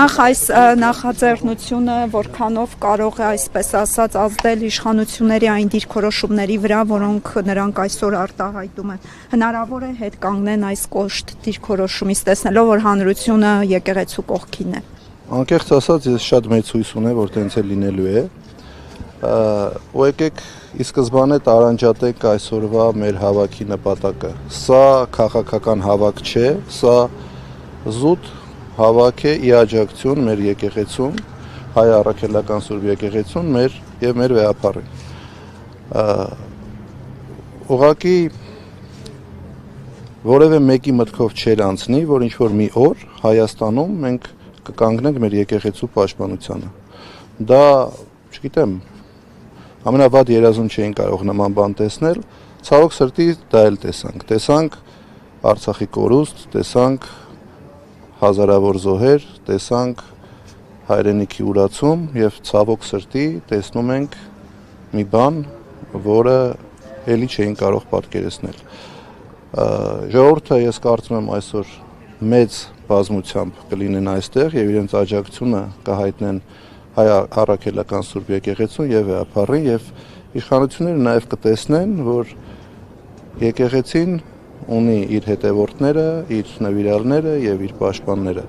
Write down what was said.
Նախ այս նախաձեռնությունը որքանով կարող է այսպես ասած ազդել իշխանությունների այն դիրքորոշումների վրա, որոնք նրանք այսօր արտահայտում են, հնարավոր է հետ կանգնեն այս կոշտ դիրքորոշումից, տեսնելով, որ հանրությունը եկեղեցու կողքին է։ Անկեղծ ասած, ես շատ մեծ հույս ունեմ, որ տենց է լինելու է։ Ու եկեք ի սկզբանե տարանջատենք այսօրվա մեր հավաքի նպատակը։ Սա քաղաքական հավաք չէ, սա զուտ հավաք է ի աջակցություն մեր եկեղեցուն, հայ առաքելական Սուրբ եկեղեցուն եւ մեր վեհապարին։ Ուղղակի որևէ մեկի մտքով չէր անցնի, որ ինչ որ մի օր Հայաստանում մենք կկանգնենք մեր եկեղեցու պաշտպանությանը։ Դա, չգիտեմ, ամենավատ երազում չէին կարող նման բան տեսնել, ցավոք սրտի դա էլ տեսանք։ Տեսանք Արցախի կորուստ, տեսանք հազարավոր զոհեր, տեսանք հայրենիքի ուրացում եւ ցավոք սրտի տեսնում ենք մի բան, որը էլի չէին կարող պատկերացնել։ Ժողովուրդը ես կարծում եմ այսօր մեծ բազմությամբ կլինեն այստեղ եւ իրենց աջակցությունը կհայտնեն հայ առաքելական Սուրբ եկեղեցուն եւ վեհապարին եւ իշխանությունները նաեւ կտեսնեն, որ եկեղեցին ունի իր հետևորդները, իր նվիրալները եւ իր պաշտպանները։